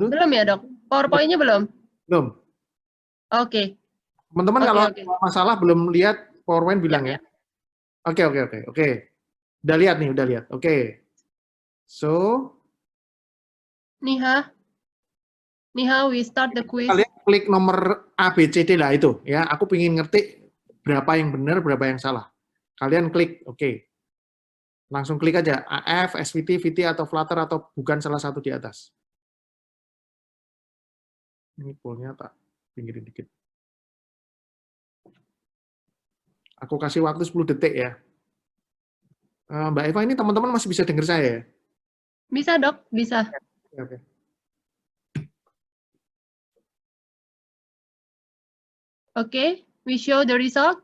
Belum ya, Dok? PowerPoint-nya belum? Belum. Oke. Teman-teman Oke, kalau oke. masalah belum lihat PowerPoint bilang ya. Ya. Oke. Udah lihat nih, udah lihat. Oke. So, Niha, we start the quiz. kalian klik nomor A, B, C, D lah itu. Ya, aku pengen ngerti berapa yang benar, berapa yang salah. Kalian klik, oke. Langsung klik aja, AF, SVT, VT, atau Flutter, atau bukan salah satu di atas. Ini pollnya tak pinggirin dikit. Aku kasih waktu 10 detik ya. Mbak Eva, ini teman-teman masih bisa dengar saya ya? Bisa, Dok? Bisa. Oke. Oke, we show the result.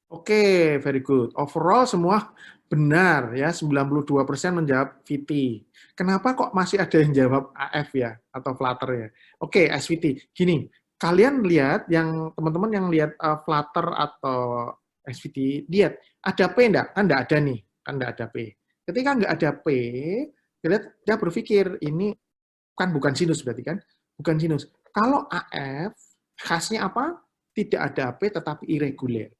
Oke, very good. Overall semua benar ya, 92% menjawab VT. Kenapa kok masih ada yang jawab AF ya atau Flutter ya? Oke, SVT. Gini, kalian lihat yang teman-teman yang lihat Flutter atau SVT, lihat ada P enggak? Kan enggak ada nih, kan enggak ada P. Ketika enggak ada P, lihat dia berpikir ini kan bukan sinus berarti kan? Bukan sinus. Kalau AF khasnya apa? Tidak ada P tetapi irregular.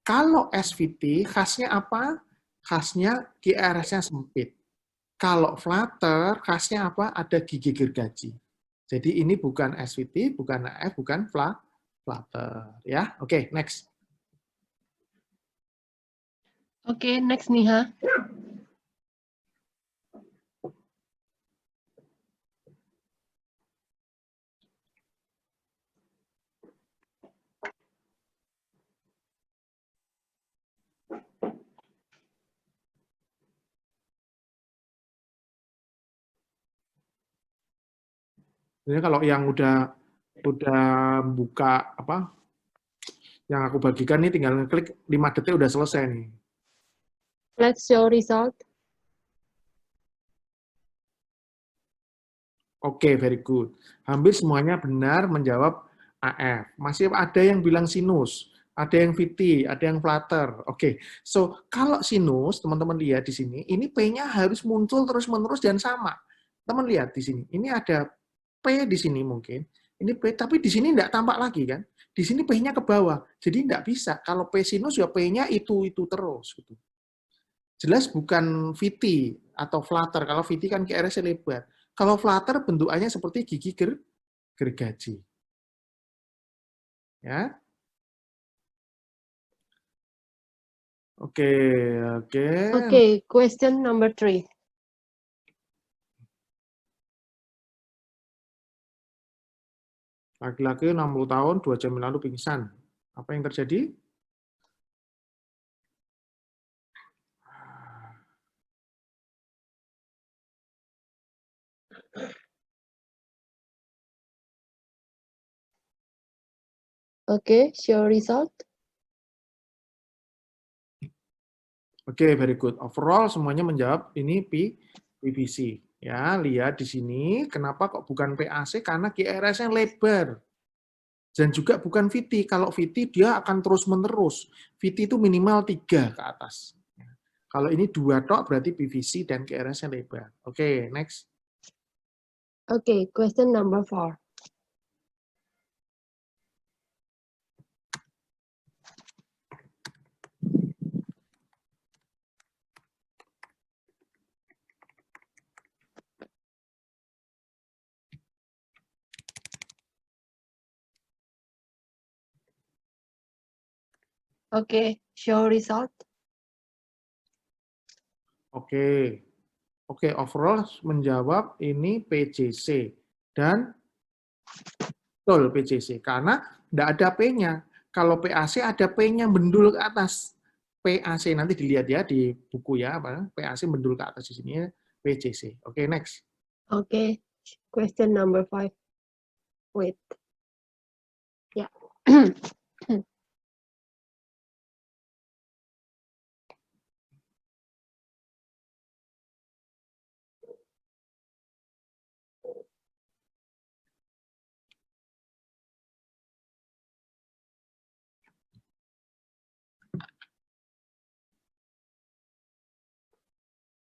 Kalau SVT khasnya apa? Khasnya QRS-nya sempit. Kalau Flutter khasnya apa? Ada gigi gergaji. Jadi ini bukan SVT, bukan AF, bukan Flutter. Ya, oke, next. Oke, next Niha. Ini kalau yang udah buka apa? Yang aku bagikan nih tinggal klik 5 detik udah selesai nih. Let's show result. Oke, very good. Hampir semuanya benar menjawab AF. Masih ada yang bilang sinus, ada yang VT, ada yang Flutter. Oke, so kalau sinus, teman-teman lihat di sini, ini P-nya harus muncul terus-menerus dan sama. Teman lihat di sini, ini ada P di sini mungkin, ini P, tapi di sini tidak tampak lagi kan? Di sini P-nya ke bawah, jadi tidak bisa. Kalau P sinus ya P-nya itu terus. Gitu. Jelas bukan VT atau Flutter. Kalau VT kan QRS lebar. Kalau Flutter bentukannya seperti gigi gergaji. Ya. Oke. Okay, question number 3. Laki-laki 60 tahun, 2 jam lalu pingsan. Apa yang terjadi? Oke, show result. Oke, very good. Overall semuanya menjawab ini PVC. Ya, lihat di sini kenapa kok bukan PAC karena QRS-nya lebar. Dan juga bukan VT. Kalau VT dia akan terus-menerus. VT itu minimal 3 ke atas. Kalau ini 2 tok berarti PVC dan QRS-nya lebar. Oke, next. Okay, question number 4. Oke, show result. Oke. Oke, overall menjawab ini PJC. Dan betul PJC. Karena tidak ada P-nya. Kalau PAC ada P-nya bendul ke atas. PAC nanti dilihat ya di buku ya. PAC bendul ke atas di sini ya. PJC. Oke, next. Okay, question number 5. Wait. Yeah.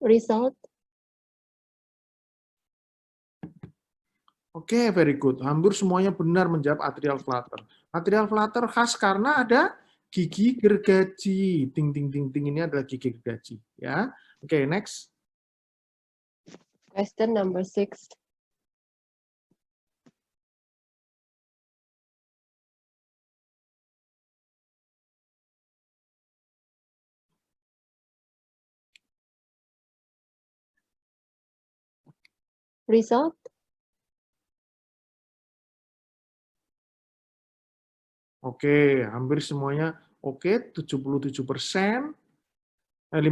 Result. Oke, very good. Hampir semuanya benar menjawab atrial flutter. Atrial flutter khas karena ada gigi gergaji. Ting ting ting ting, ini adalah gigi gergaji, ya. Oke, next. Question number 6. Result? Oke, hampir semuanya oke, 77%. 55%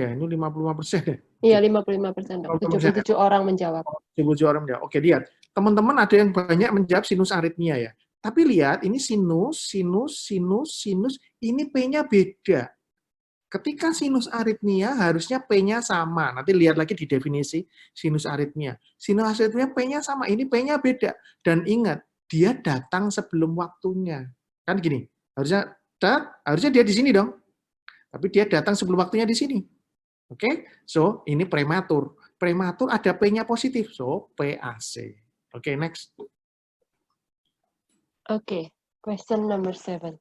ya, ini 55% ya? Iya, 55%, Dok. 77 orang menjawab. 77 orang menjawab. Oke, lihat. Teman-teman ada yang banyak menjawab sinus aritmia ya. Tapi lihat, ini sinus, ini P-nya beda. Ketika sinus aritmia, harusnya P-nya sama. Nanti lihat lagi di definisi sinus aritmia. Sinus aritmia P-nya sama, ini P-nya beda. Dan ingat, dia datang sebelum waktunya. Kan gini, harusnya dia di sini dong. Tapi dia datang sebelum waktunya di sini. Oke, so ini prematur. Prematur ada P-nya positif, so PAC. Oke, next. Oke, question number 7.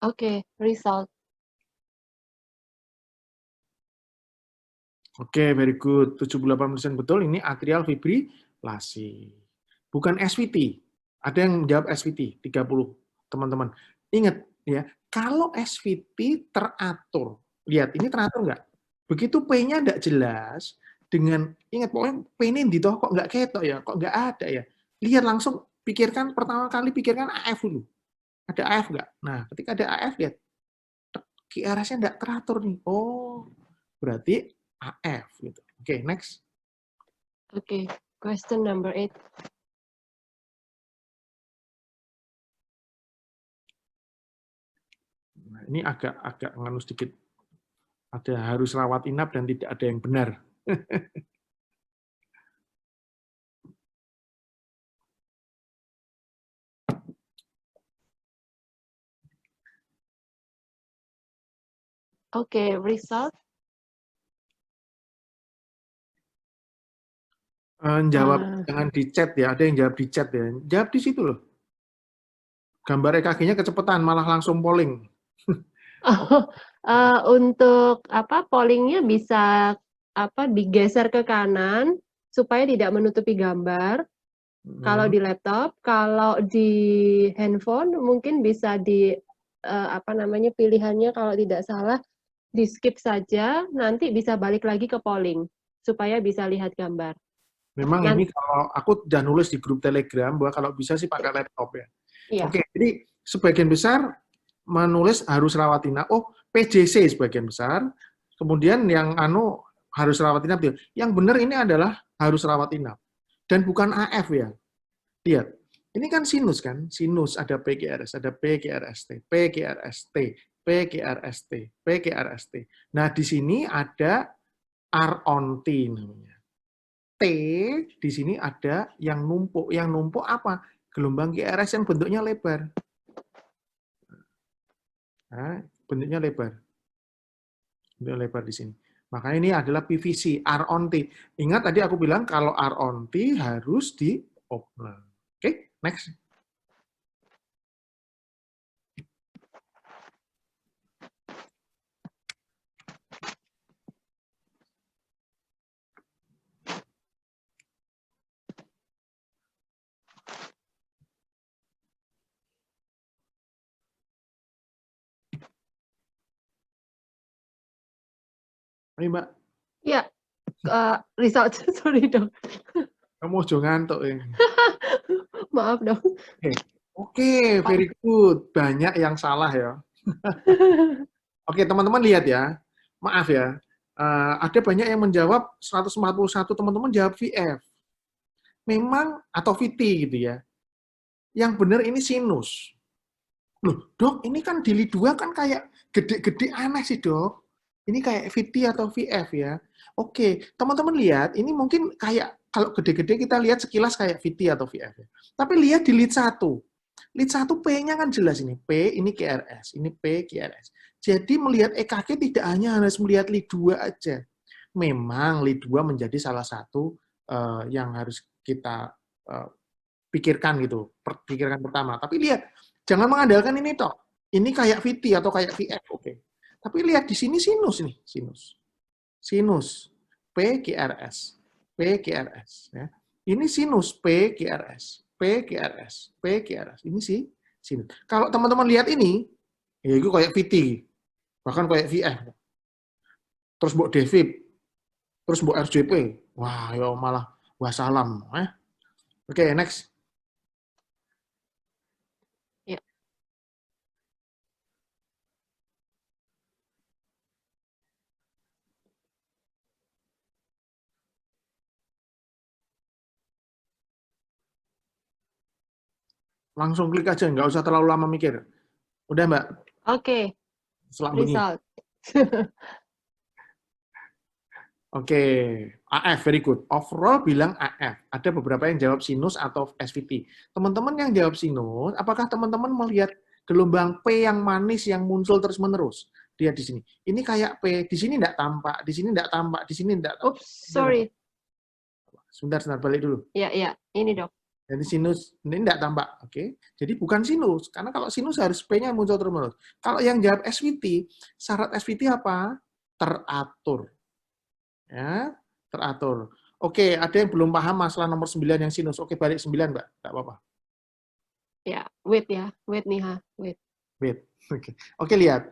Oke, result. Oke, very good. 78% betul, ini atrial fibrilasi. Bukan SVT. Ada yang menjawab SVT, 30, teman-teman. Ingat, ya, kalau SVT teratur, lihat, ini teratur nggak? Begitu P-nya nggak jelas, dengan, ingat, pokoknya P ini di toh kok nggak ketok ya, kok nggak ada ya. Lihat langsung, pikirkan, pertama kali pikirkan AF dulu. Ada AF nggak? Nah, ketika ada AF, lihat, QRS-nya nggak teratur nih. Oh, berarti AF gitu. Oke, next. Oke, question number 8. Nah, ini agak nganu sedikit. Ada harus rawat inap dan tidak ada yang benar. Oke, result. Jawab jangan di chat ya, ada yang jawab di chat ya. Jawab di situ loh. Gambar EKG-nya kecepatan, malah langsung polling. Untuk pollingnya bisa digeser ke kanan supaya tidak menutupi gambar. Kalau di laptop, kalau di handphone mungkin bisa di pilihannya kalau tidak salah di skip saja, nanti bisa balik lagi ke polling supaya bisa lihat gambar. Memang ini kalau aku udah nulis di grup Telegram bahwa kalau bisa sih pakai laptop ya. Iya. Oke, jadi sebagian besar menulis harus rawat inap. Oh, PJC sebagian besar. Kemudian yang harus rawat inap. Yang benar ini adalah harus rawat inap. Dan bukan AF ya. Lihat, ini kan sinus kan? Sinus ada PGRS, ada PGRST, PGRST, PGRST, PGRST. Nah, di sini ada R on T namanya. T di sini ada yang numpuk. Yang numpuk apa? Gelombang GRS yang bentuknya lebar. Nah, bentuknya lebar. Bentuknya lebar di sini. Makanya ini adalah PVC, R on T. Ingat tadi aku bilang kalau R on T harus di open. Oke, next. Ayo, Mbak. Ya, result. Sorry dong. Kamu jangan ngantuk ya. Maaf dong. Oke, very good. Banyak yang salah ya. Oke, teman-teman lihat ya. Maaf ya. Ada banyak yang menjawab 141, teman-teman jawab VF. Memang, atau VT gitu ya. Yang benar ini sinus. Loh, dok, ini kan dili 2 kan kayak gede-gede aneh sih, dok. Ini kayak VT atau VF ya. Oke, teman-teman lihat, ini mungkin kayak kalau gede-gede kita lihat sekilas kayak VT atau VF ya. Tapi lihat di lead 1. Lead 1 P-nya kan jelas ini. P ini QRS, ini P QRS. Jadi melihat EKG tidak hanya harus melihat lead 2 aja. Memang lead 2 menjadi salah satu yang harus kita pikirkan gitu, pikirkan pertama. Tapi lihat, jangan mengandalkan ini toh. Ini kayak VT atau kayak VF, oke. Tapi lihat di sini sinus nih, sinus. Sinus PQRS, PQRS ya. Ini sinus PQRS, PQRS, PQRS. Ini sih sinus. Kalau teman-teman lihat ini, ya itu kayak VT, bahkan kayak VF. Terus buat DVIP, terus buat RJP. Wah, ya malah wassalam. Oke, next. Ya. Langsung klik aja, nggak usah terlalu lama mikir. Udah, Mbak? Oke, Selang bengi. result. Oke, AF, very good. Overall bilang AF. Ada beberapa yang jawab sinus atau SVT. Teman-teman yang jawab sinus, apakah teman-teman melihat gelombang P yang manis yang muncul terus-menerus? Lihat di sini. Ini kayak P, di sini tidak tampak, di sini tidak tampak, di sini tidak tampak. Oops, sorry. Sebentar, balik dulu. Ya, ini dok. Jadi sinus, ini tidak tampak. Oke. Jadi bukan sinus, karena kalau sinus harus P-nya muncul terus-menerus. Kalau yang jawab SVT, syarat SVT apa? Teratur. Ya, teratur. Oke, ada yang belum paham masalah nomor 9 yang sinus. Oke, balik 9, Mbak. Enggak apa-apa. Ya, wait ya. Wait nih, ha. Wait. Wait. Oke, lihat.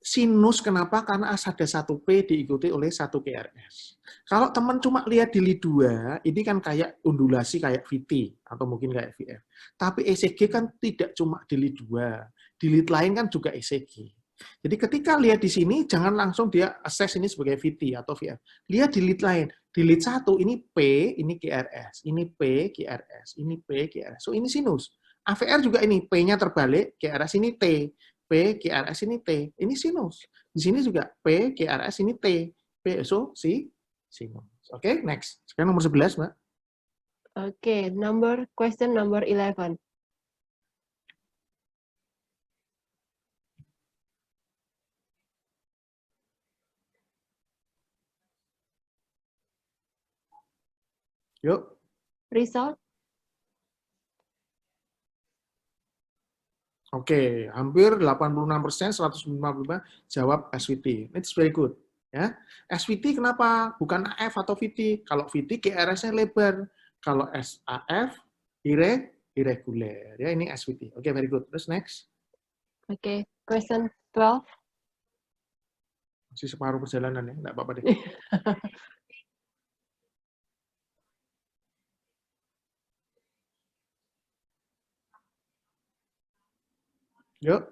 Sinus kenapa? Karena ada 1P diikuti oleh 1 QRS. Kalau teman cuma lihat di lead 2, ini kan kayak undulasi kayak VT atau mungkin kayak VF. Tapi ECG kan tidak cuma di lead 2. Di lead lain kan juga ECG. Jadi ketika lihat di sini, jangan langsung dia assess ini sebagai VT atau VF. Lihat di lead lain. Di lead 1, ini P, ini QRS. Ini P, QRS. Ini P, QRS. So, ini sinus. AVR juga ini, P-nya terbalik, QRS ini T. P, QRS ini T. Ini sinus. Di sini juga P, QRS ini T. P, so, sinus. Oke, next. Sekarang nomor 11, Mbak. Oke, question number 11. Yuk. Result? Oke, hampir 86%, 155 jawab SVT. It's very good. Ya. SVT kenapa? Bukan AF atau VT. Kalau VT QRS-nya lebar. Kalau SAF irregular. Ya, ini SVT. Oke, very good. Terus next. Oke, question 12. Masih separuh perjalanan ya, enggak apa-apa deh. Yuk.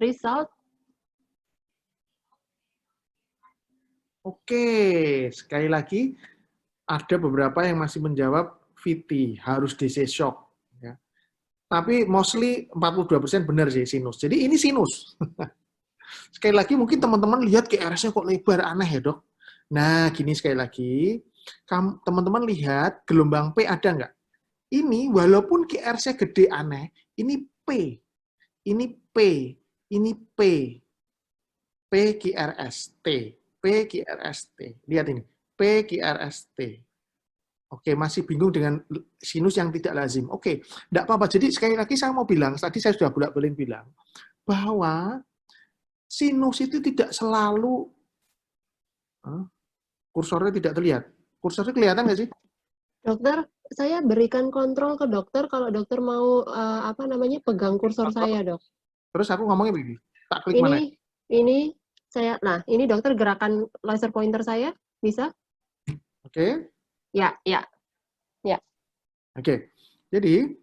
Result? Oke, sekali lagi ada beberapa yang masih menjawab VT, harus DC shock. Ya. Tapi mostly 42% benar sih sinus. Jadi ini sinus. Sekali lagi mungkin teman-teman lihat QRS-nya kok lebar, aneh ya dok. Nah, gini sekali lagi, teman-teman lihat gelombang P ada nggak? Ini walaupun QRS-nya gede aneh, ini P, ini P, ini P, P QRS T, P QRS T. Lihat ini, P QRS T. Oke, masih bingung dengan sinus yang tidak lazim. Oke, tidak apa-apa. Jadi sekali lagi saya mau bilang, tadi saya sudah bolak-balik bilang, bahwa sinus itu tidak selalu kursornya tidak terlihat. Kursornya kelihatan nggak sih? Dokter, saya berikan kontrol ke dokter kalau dokter mau pegang kursor saya, dok. Terus aku ngomongnya begini, tak klik mana? Ini saya, nah ini dokter gerakan laser pointer saya, bisa? Oke. Ya. Oke. Jadi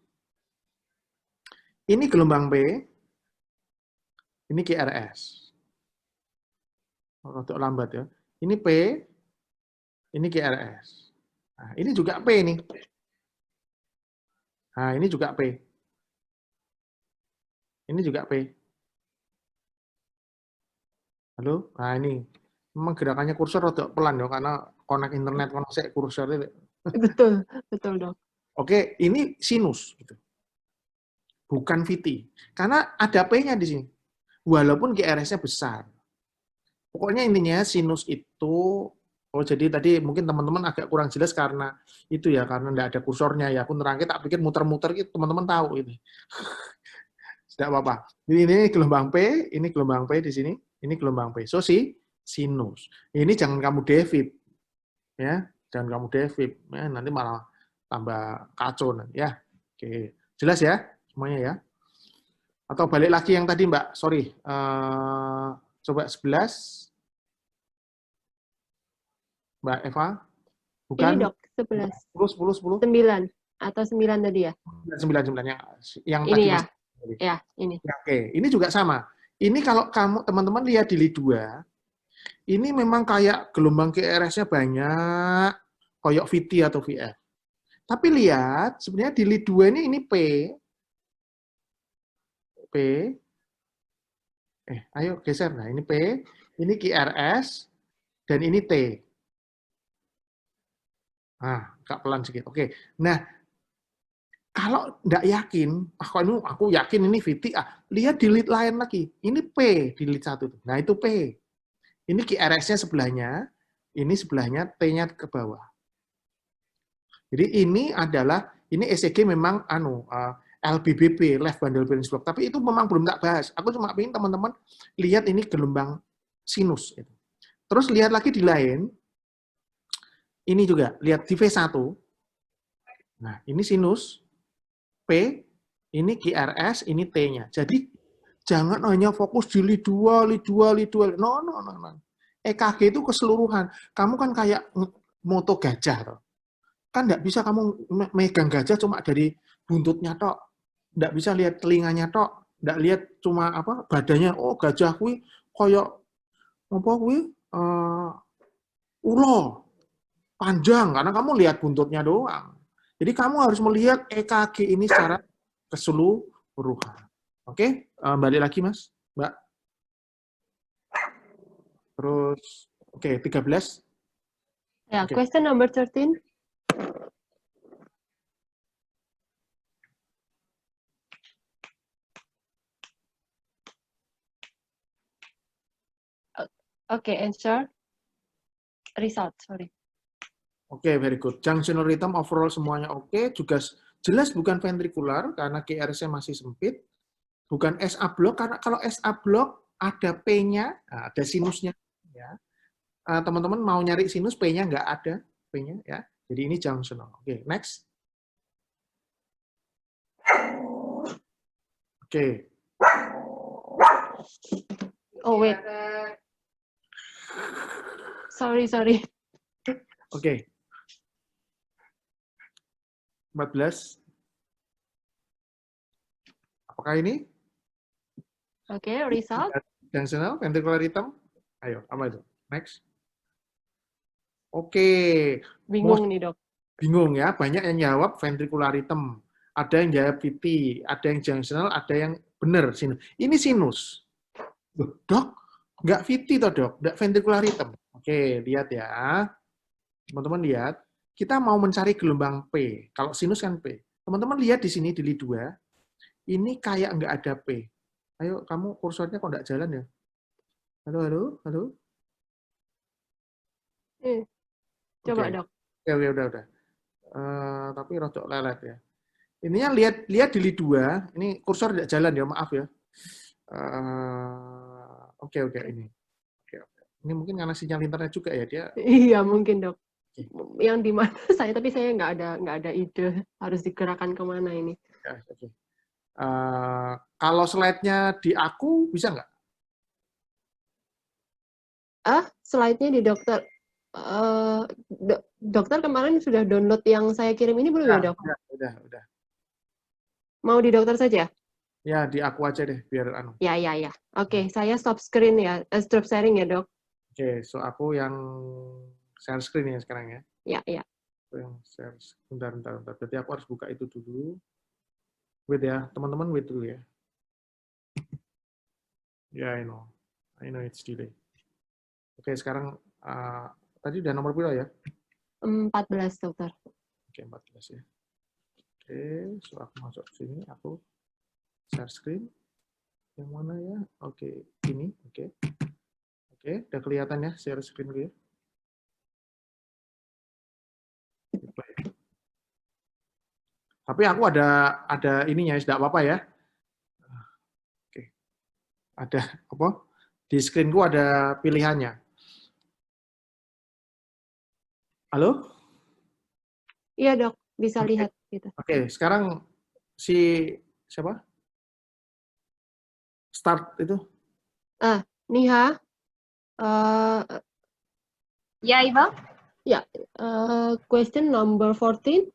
ini gelombang B, ini QRS. Untuk lambat ya. Ini P, ini QRS. Nah, ini juga P nih. Nah, ini juga P. Ini juga P. Halo? Nah, ini. Memang gerakannya kursor rada pelan ya, karena connect internet, connect kursor itu. Betul, betul dok. Oke, ini sinus. Gitu. Bukan VT. Karena ada P-nya di sini. Walaupun GRS-nya besar. Pokoknya intinya sinus itu, oh jadi tadi mungkin teman-teman agak kurang jelas karena itu ya, karena nggak ada kursornya ya. Aku nerangin tak pikir muter-muter gitu, teman-teman tahu ini. Tidak apa-apa. Ini gelombang P, ini gelombang P di sini, ini gelombang P. So, sinus. Ini jangan kamu David, ya. Jangan kamu David, ya, nanti malah tambah kacau nanti ya. Oke, jelas ya semuanya ya. Atau balik lagi yang tadi Mbak, sorry. Coba 11, Mbak Eva. Ini Bukan dok, 11. 10. 9 atau 9 tadi ya? 9 yang Ini tadi ya, Mas. ya ini. Ya, oke, ini juga sama. Ini kalau kamu teman-teman lihat di lid 2, ini memang kayak gelombang QRS-nya banyak, koyok VT atau VF. Tapi lihat, sebenarnya di lid 2 ini P, ayo geser. Nah, ini P, ini QRS, dan ini T. Nah, agak pelan sedikit. Oke. Nah, kalau nggak yakin, aku yakin ini VT, lihat di lead lain lagi. Ini P di lead 1. Nah, itu P. Ini QRS-nya sebelahnya, ini sebelahnya T-nya ke bawah. Jadi ini ECG memang LBBB, left bundle branch block. Tapi itu memang belum tak bahas. Aku cuma ingin teman-teman lihat ini gelombang sinus. Terus lihat lagi di lain, ini juga, lihat di V1. Nah, ini sinus, P, ini QRS, ini T-nya. Jadi, jangan hanya fokus di lead 2, lead 2, lead 2. No. EKG itu keseluruhan. Kamu kan kayak moto gajah. Toh. Kan nggak bisa kamu megang gajah cuma dari buntutnya tok. Nggak bisa lihat telinganya tok. Nggak lihat cuma badannya. Oh, gajah kuwi koyok apa kuwi? Ulo. Panjang, karena kamu lihat buntutnya doang. Jadi kamu harus melihat EKG ini secara keseluruhan. Oke, balik lagi Mas, Mbak. Terus, oke, 13. Ya, Oke, question number 13. Oke, answer. Result, sorry. oke, very good. Junctional rhythm overall semuanya oke. Juga jelas bukan ventrikular karena QRS-nya masih sempit. Bukan SA block karena kalau SA block ada P-nya, ada sinusnya. Ya. Teman-teman mau nyari sinus, P-nya nggak ada. P-nya ya. Jadi ini junctional. Oke, next. Oke. Oh, wait. Sorry. Oke. 14. Apakah ini? Oke, result. Junctional, ventricular rhythm. Ayo, apa itu? Next. Oke. Bingung nih dok. Bingung ya, banyak yang jawab ventricular rhythm. Ada yang jawab VT, ada yang junctional, ada yang benar sinus. Ini sinus. Dok, nggak VT toh dok, nggak ventricular rhythm. Oke, lihat ya. Teman-teman lihat, kita mau mencari gelombang P. Kalau sinus kan P. Teman-teman lihat di sini di lid 2, ini kayak nggak ada P. Ayo, kamu kursornya kok nggak jalan ya? Halo. Coba Oke, dok. oke, udah. Tapi rodok lelet ya. Ininya lihat di lid 2, ini kursor tidak jalan ya, maaf ya. Oke, ini. Oke. Ini mungkin karena sinyal internet juga ya, dia. Iya mungkin dok. Oke. Yang di mana tapi saya nggak ada ide harus digerakkan kemana ini. Oke. Kalau slide-nya di aku, bisa nggak? Slide-nya di dokter. Dokter kemarin sudah download yang saya kirim ini belum ya dok? Udah. Mau di dokter saja? Ya, di aku aja deh, biar anu. Ya. Oke, saya stop screen ya, stop sharing ya dok. Oke, so aku yang share screen ya sekarang ya. Ya. Aku yang share. Bentar. Berarti aku harus buka itu dulu. Wait ya, teman-teman wait dulu ya. Ya, I know it's delay. Oke, sekarang tadi udah nomor berapa ya? 14, dokter. Oke, 14 ya. Oke, so aku masuk ke sini, aku share screen. Yang mana ya? Oke, ini. Oke. Oke, udah kelihatan ya share screen gue. Tapi aku ada ininya, tidak apa-apa ya. Oke. Ada apa? Di screenku ada pilihannya. Halo? Iya, Dok. Bisa Oke. lihat gitu. Oke, sekarang si siapa? Start itu. Niha, Yeah, Iva. yeah, question number 14.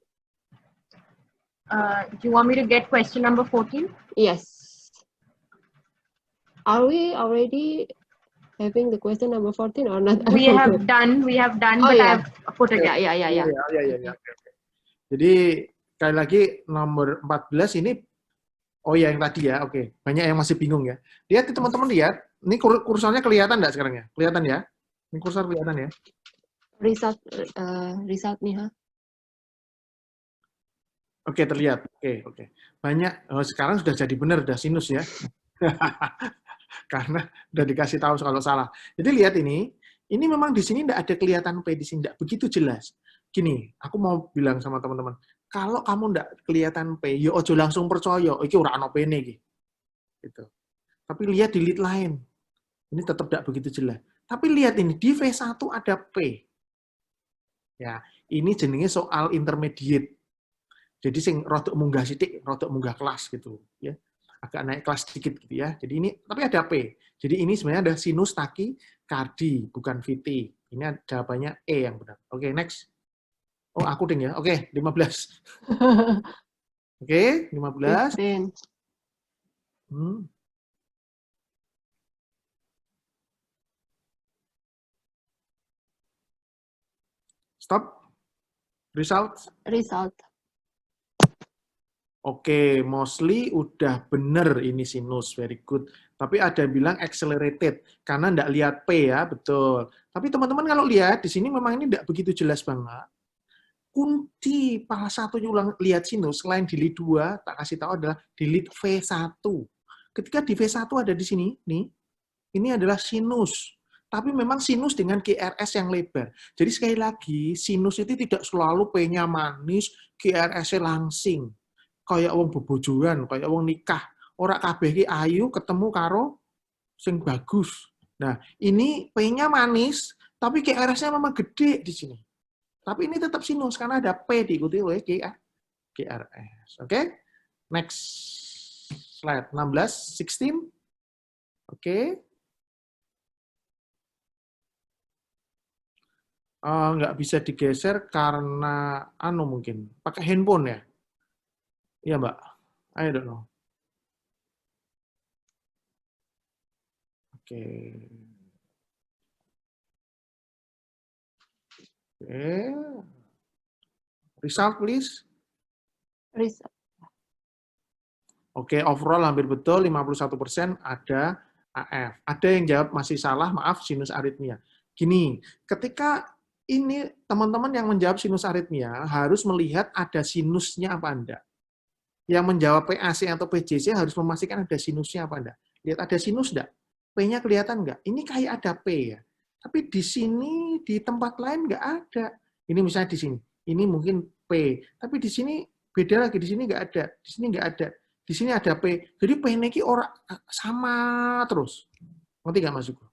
Do you want me to get question number 14? Yes. Are we already having the question number 14 or not? We have done, Oh, but yeah. I've put it. Ya. Iya. Oke. Jadi sekali lagi nomor 14 ini, oh ya yang tadi ya, oke. Banyak yang masih bingung ya. Lihat teman-teman, lihat. Ini kursornya kelihatan nggak sekarang ya? Kelihatan ya? Ini kursor kelihatan ya? Result Niha. Oke, terlihat. Oke. Banyak, sekarang sudah jadi benar, sudah sinus ya. Karena udah dikasih tahu kalau salah. Jadi lihat ini memang di sini tidak ada kelihatan P di sini, tidak begitu jelas. Gini, aku mau bilang sama teman-teman, kalau kamu tidak kelihatan P, ya ojo langsung percaya, iki ora ono P-ne iki. Gitu. Tapi lihat di lead lain, ini tetap tidak begitu jelas. Tapi lihat ini, di V1 ada P. Ya, ini jenenge soal intermediate. Jadi sing rodok munggah sithik, rodok munggah kelas gitu, ya. Agak naik kelas sedikit gitu ya. Jadi ini tapi ada P. Jadi ini sebenarnya ada sinus takikardi, bukan VT. Ini jawabannya E yang benar. Oke, next. Oh, aku ding ya. Oke, 15. Oke, 15. 15. Stop. Result. Oke, mostly udah bener ini sinus, very good. Tapi ada yang bilang accelerated, karena nggak lihat P ya, betul. Tapi teman-teman kalau lihat, di sini memang ini nggak begitu jelas banget. Kunci salah satunya ulang lihat sinus, selain di lead 2, tak kasih tahu adalah di lead V1. Ketika di V1 ada di sini, nih, ini adalah sinus. Tapi memang sinus dengan GRS yang lebar. Jadi sekali lagi, sinus itu tidak selalu P-nya manis, GRS-nya langsing. Kayak wong bebojoan, kayak wong nikah. Ora kabeh iki ayu ketemu karo sing bagus. Nah, ini P-nya manis, tapi GRS-nya memang gede di sini. Tapi ini tetap sinus karena ada P diikuti oleh GRS. Oke? Next slide 16, 16. Oke. Nggak bisa digeser karena mungkin pakai handphone ya. Iya, Mbak. I don't know. Oke. Result, please. Result. Oke, overall hampir betul, 51% ada AF. Ada yang jawab masih salah, maaf, sinus aritmia. Gini, ketika ini teman-teman yang menjawab sinus aritmia harus melihat ada sinusnya apa enggak. Yang menjawab PAC atau PJC harus memastikan ada sinusnya apa enggak. Lihat ada sinus enggak? P-nya kelihatan enggak? Ini kayak ada P ya. Tapi di sini, di tempat lain enggak ada. Ini misalnya di sini. Ini mungkin P. Tapi di sini beda lagi. Di sini enggak ada. Di sini enggak ada. Di sini ada P. Jadi P ini orang sama terus. Ngerti enggak maksudku?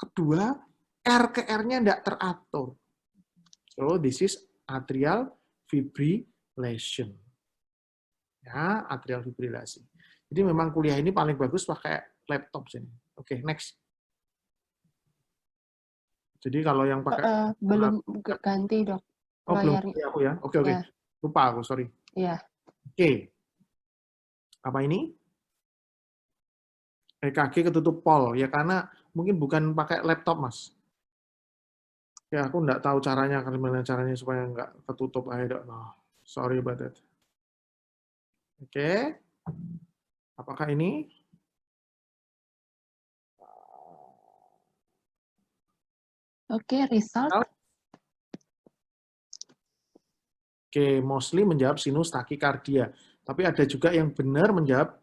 Kedua, R ke R-nya enggak teratur. So, this is atrial fibrillation. Ya, atrial fibrilasi. Jadi memang kuliah ini paling bagus pakai laptop sini. Oke, next. Jadi kalau yang pakai belum ganti, Dok. Oh, belum layarnya. aku ya. Oke. Ya. Lupa aku, sorry. Iya. Oke. Apa ini? EKG ketutup pol. Ya karena mungkin bukan pakai laptop, Mas. Ya, aku nggak tahu caranya, gimana caranya supaya nggak ketutup. I don't know. Sorry about that. Oke. Apakah ini? Oke, result. Oke, mostly menjawab sinus takikardia. Tapi ada juga yang benar menjawab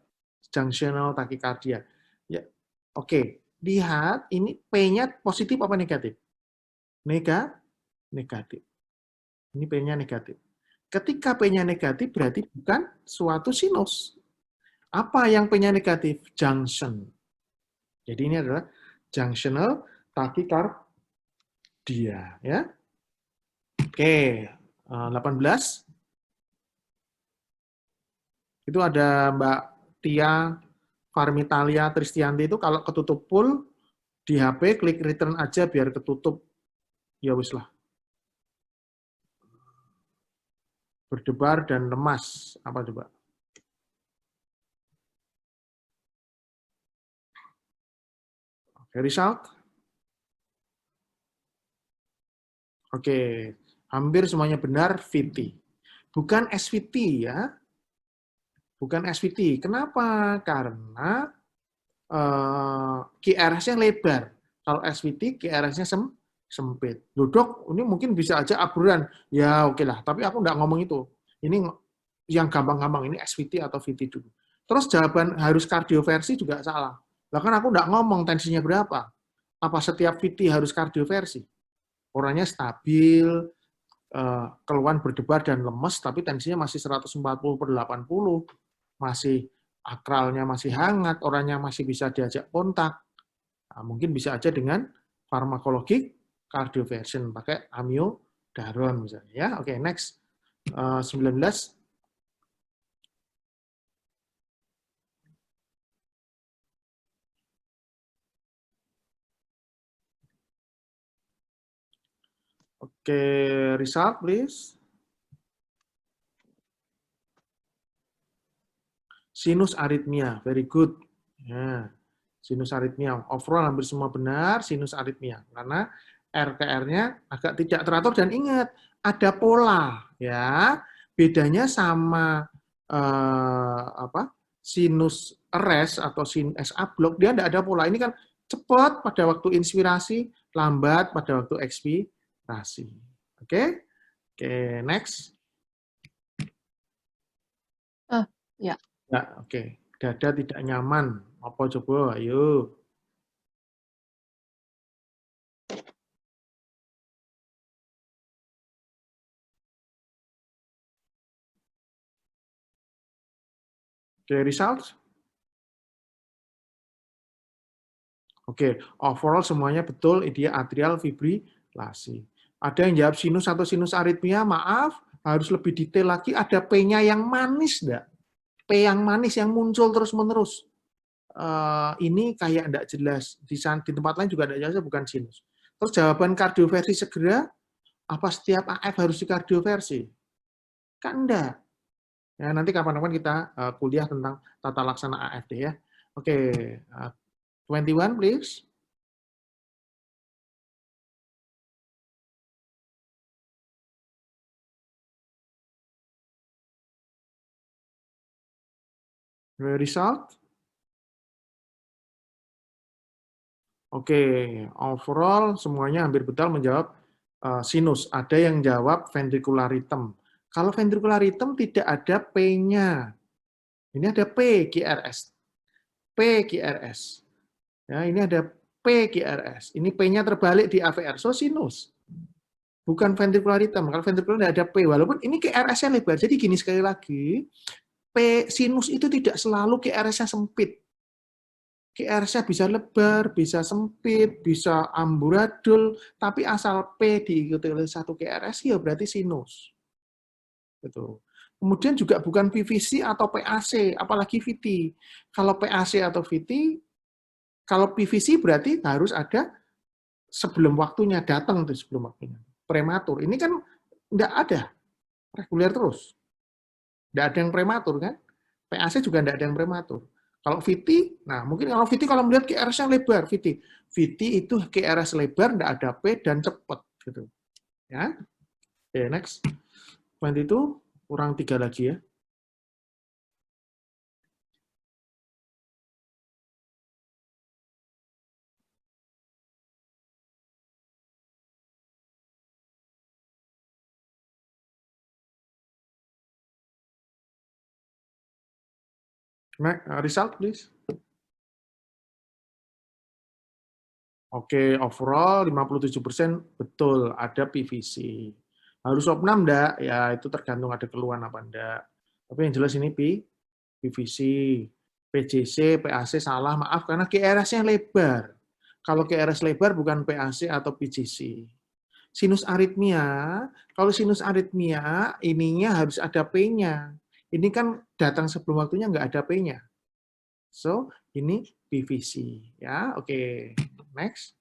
junctional takikardia. Ya, oke. Lihat ini P-nya positif apa negatif? Negatif. Ini P-nya negatif. Ketika P-nya negatif berarti bukan suatu sinus. Apa yang P-nya negatif? Junction. Jadi ini adalah junctional takikardia, ya. Oke, 18. Itu ada Mbak Tia Farmitalia Tristianti itu kalau ketutup full di HP klik return aja biar ketutup. Ya wis lah. Berdebar dan lemas. Apa coba? Oke, result. Oke, hampir semuanya benar VT. Bukan SVT ya. Bukan SVT. Kenapa? Karena QRS-nya lebar. Kalau SVT, QRS-nya sempit. Loh dok, ini mungkin bisa aja aburan. Ya oke lah, tapi aku nggak ngomong itu. Ini yang gampang-gampang, ini SVT atau VT dulu. Terus jawaban harus kardioversi juga salah. Lah kan aku nggak ngomong tensinya berapa. Apa setiap VT harus kardioversi? Orangnya stabil, keluhan berdebar dan lemes, tapi tensinya masih 140/80, masih akralnya masih hangat, orangnya masih bisa diajak kontak. Nah, mungkin bisa aja dengan farmakologi cardioversion, pakai amiodaron misalnya. Ya, oke, next. 19. Oke, result please. Sinus aritmia, very good. Ya, sinus aritmia. Overall hampir semua benar, sinus aritmia. Karena RTR-nya agak tidak teratur dan ingat, ada pola. Ya, bedanya sama sinus arrest atau sinus SA block, dia tidak ada pola. Ini kan cepat pada waktu inspirasi, lambat pada waktu ekspirasi. Oke? Oke, next. Ya. Ya, oke. Dada tidak nyaman. Apa coba? Ayo. Oke, result. Oke, overall semuanya betul, dia atrial fibrilasi. Ada yang jawab sinus atau sinus aritmia, maaf, harus lebih detail lagi, ada P-nya yang manis enggak? P yang manis yang muncul terus-menerus. Ini kayak enggak jelas. Di tempat lain juga enggak jelas, bukan sinus. Terus jawaban kardioversi segera, apa setiap AF harus dikardioversi? Kan enggak. Ya, nanti kapan-kapan kita kuliah tentang tata laksana AFD ya. Oke, 21 please. Result. Oke, overall semuanya hampir betul menjawab sinus. Ada yang jawab ventricular rhythm. Kalau ventricular rhythm tidak ada P-nya. Ini ada P QRS. P QRS. Ya, ini ada P QRS. Ini P-nya terbalik di AVR. So sinus. Bukan ventricular rhythm. Kalau ventricular tidak ada P. Walaupun ini QRS-nya lebar. Jadi gini sekali lagi, P sinus itu tidak selalu QRS-nya sempit. QRS-nya bisa lebar, bisa sempit, bisa amburadul, tapi asal P diikuti oleh satu QRS, ya berarti sinus. Gitu. Kemudian juga bukan PVC atau PAC, apalagi VT. Kalau PAC atau VT, kalau PVC berarti harus ada sebelum waktunya, datang tuh sebelum waktunya. Prematur. Ini kan enggak ada, reguler terus. Enggak ada yang prematur kan? PAC juga enggak ada yang prematur. Kalau VT, nah mungkin kalau VT kalau melihat QRS-nya lebar, VT itu QRS lebar, enggak ada P dan cepat gitu. Ya. Oke, next. 22 kurang 3 lagi ya. Result, please. Oke, overall 57% betul, ada PVC. Harus opnam enggak? Ya, itu tergantung ada keluhan apa enggak. Tapi yang jelas ini PVC, PJC, PAC salah, maaf, karena QRS-nya lebar. Kalau QRS lebar bukan PAC atau PJC. Sinus aritmia, kalau sinus aritmia, ininya harus ada P-nya. Ini kan datang sebelum waktunya nggak ada P-nya. So, ini PVC. Ya, oke. Next.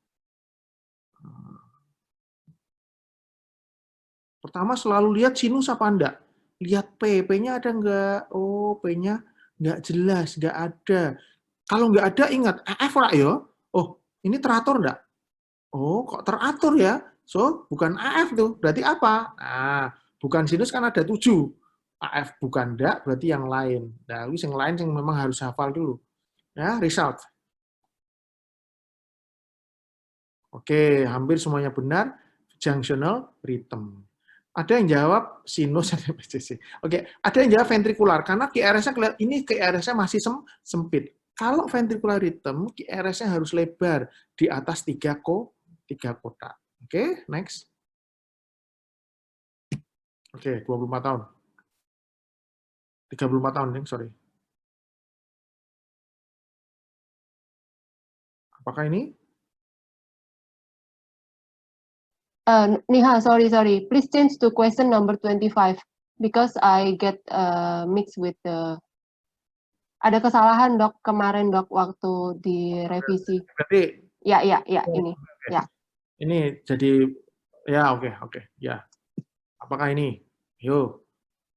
Pertama selalu lihat sinus apa enggak? Lihat P, P-nya ada enggak? Oh, P-nya enggak jelas, enggak ada. Kalau enggak ada, ingat, AF lah ya. Oh, ini teratur enggak? Oh, kok teratur ya? So, bukan AF tuh. Berarti apa? Nah, bukan sinus kan ada 7. AF bukan enggak, berarti yang lain. Nah, yang lain yang memang harus hafal dulu. Ya, result. Oke, hampir semuanya benar. Junctional rhythm. Ada yang jawab sinus, ada PCC. Oke, ada yang jawab ventrikular karena QRS-nya ini QRS-nya masih sempit. Kalau ventricular rhythm, QRS-nya harus lebar di atas 3 kotak. Oke, next. Oke, 24 tahun. 34 tahun, sorry. Apakah ini? Niha, sorry. Please change to question number 25 because I get mixed with the. Ada kesalahan dok kemarin dok waktu di revisi. Berarti. Ya ini. Okay. Ya. Ini jadi ya oke. Ya. Apakah ini? Yo,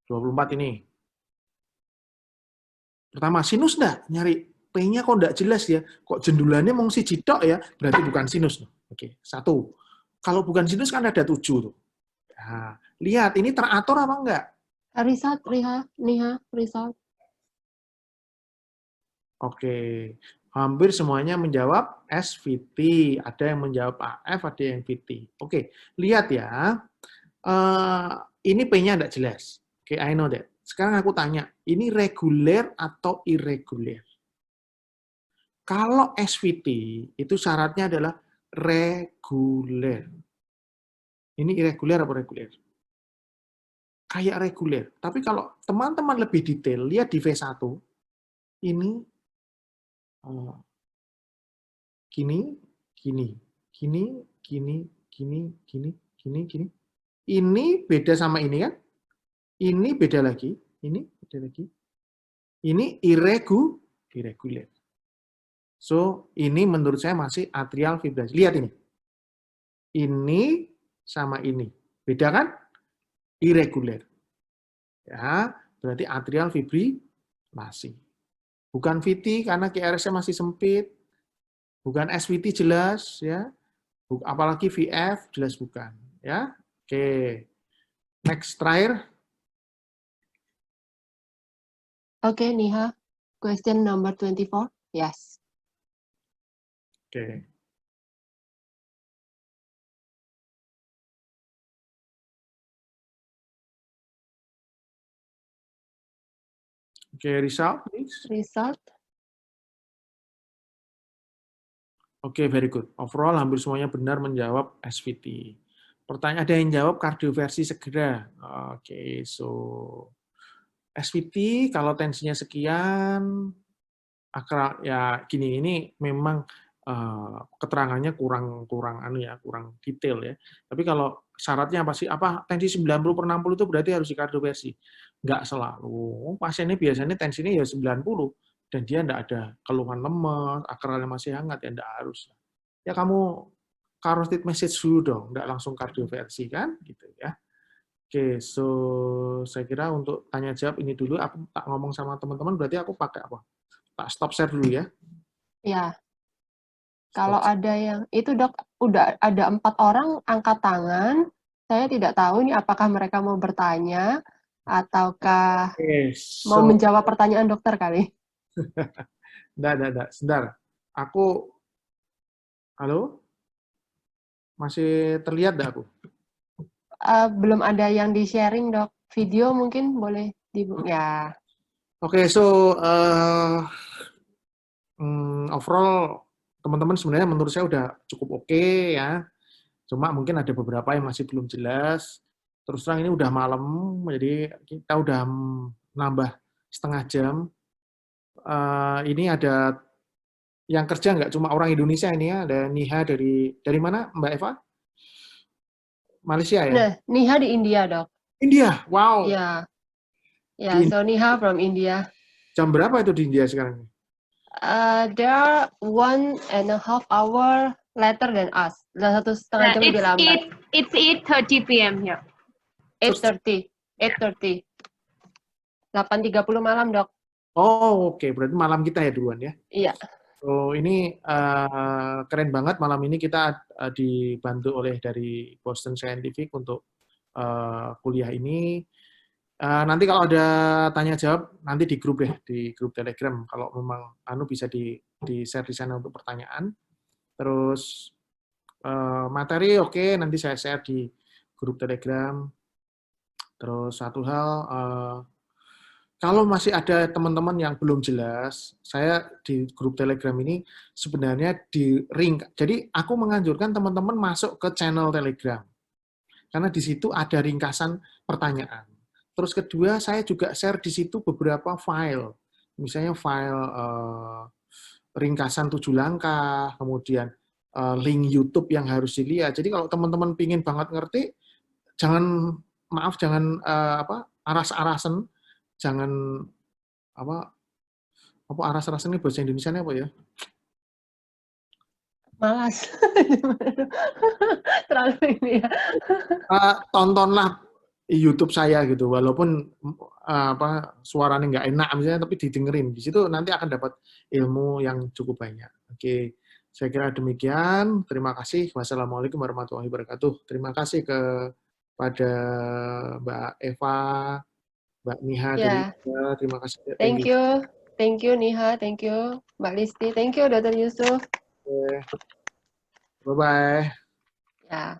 24 ini. Pertama, sinus enggak? Nyari P-nya kok enggak jelas ya? Kok jendulannya mau si tok ya? Berarti bukan sinus. Oke, 1. Kalau bukan sinus kan ada 7 tuh. Nah, lihat ini teratur apa enggak? Result, Niha, result. Oke, hampir semuanya menjawab SVT. Ada yang menjawab AF, ada yang VT. Oke, lihat ya. Ini P-nya enggak jelas. Oke, I know that. Sekarang aku tanya, ini reguler atau irregular? Kalau SVT, itu syaratnya adalah reguler. Ini irregular atau reguler? Kayak reguler. Tapi kalau teman-teman lebih detail, lihat di V1, ini gini. Ini beda sama ini kan? Ini beda lagi. Ini beda lagi. Ini irregular. So, ini menurut saya masih atrial fibrillasi. Lihat ini. Ini sama ini. Beda kan? Irregular. Ya, berarti atrial fibrilasi. Bukan VT karena QRS-nya masih sempit. Bukan SVT jelas ya. Apalagi VF jelas bukan, ya. Oke. Next terakhir. Oke, Niha. Question number 24. Yes. Oke. Oke, result, please. Result. Oke, very good. Overall, hampir semuanya benar menjawab SVT. Pertanyaan ada yang jawab kardioversi segera. Oke, so SVT kalau tensinya sekian, ya gini, ini memang keterangannya kurang detail ya. Tapi kalau syaratnya apa sih? Apa tensi 90/60 itu berarti harus dikardioversi? Enggak selalu. Pasiennya biasanya tensinya ya 90 dan dia enggak ada keluhan lemes, akralnya masih hangat ya enggak harus. Ya kamu carotid message dulu dong, enggak langsung kardioversi kan gitu ya. Oke, so saya kira untuk tanya jawab ini dulu aku tak ngomong sama teman-teman berarti aku pakai apa? Tak stop share dulu ya. Ya. Kalau ada yang itu dok, udah ada 4 orang angkat tangan. Saya tidak tahu ini apakah mereka mau bertanya ataukah mau menjawab pertanyaan dokter kali. Enggak. Sebentar. Halo? Masih terlihat enggak aku? Belum ada yang di-sharing dok. Video mungkin boleh ya. Oke, so overall teman-teman sebenarnya menurut saya udah cukup oke ya. Cuma mungkin ada beberapa yang masih belum jelas. Terus terang ini udah malam, jadi kita udah nambah setengah jam. Ini ada yang kerja nggak cuma orang Indonesia ini ya, ada Niha dari mana Mbak Eva? Malaysia ya? Nah, Niha di India, Dok. India, wow. Ya, Di so Niha from India. jam berapa itu di India sekarang? They are 1.5 hour later than us. 1,5 jam lebih lambat. It's 8:30 p.m. here. 8:30. 8:30. 8:30 malam, Dok. Oh, oke. Berarti malam kita ya duluan ya? Iya. So, ini keren banget. Malam ini kita dibantu oleh dari Boston Scientific untuk kuliah ini. Nanti kalau ada tanya-jawab, nanti di grup deh, di grup Telegram. Kalau memang bisa di-share di sana untuk pertanyaan. Terus materi oke, nanti saya share di grup Telegram. Terus satu hal, kalau masih ada teman-teman yang belum jelas, saya di grup Telegram ini sebenarnya jadi aku menganjurkan teman-teman masuk ke channel Telegram. Karena di situ ada ringkasan pertanyaan. Terus kedua, saya juga share di situ beberapa file. Misalnya file ringkasan 7 langkah, kemudian link YouTube yang harus dilihat. Jadi kalau teman-teman pingin banget ngerti, jangan aras-arasen, jangan apa aras-arasen ini bahasa Indonesianya apa ya? Malas. Terlalu ini ya. Tontonlah YouTube saya gitu, walaupun suaranya nggak enak misalnya, tapi didengerin. Di situ nanti akan dapat ilmu yang cukup banyak. Oke, saya kira demikian. Terima kasih. Wassalamualaikum warahmatullahi wabarakatuh. Terima kasih kepada Mbak Eva, Mbak Niha dari India. Terima kasih. Thank you Niha, thank you Mbak Listi, thank you Dr. Yusuf. Bye-bye. Ya.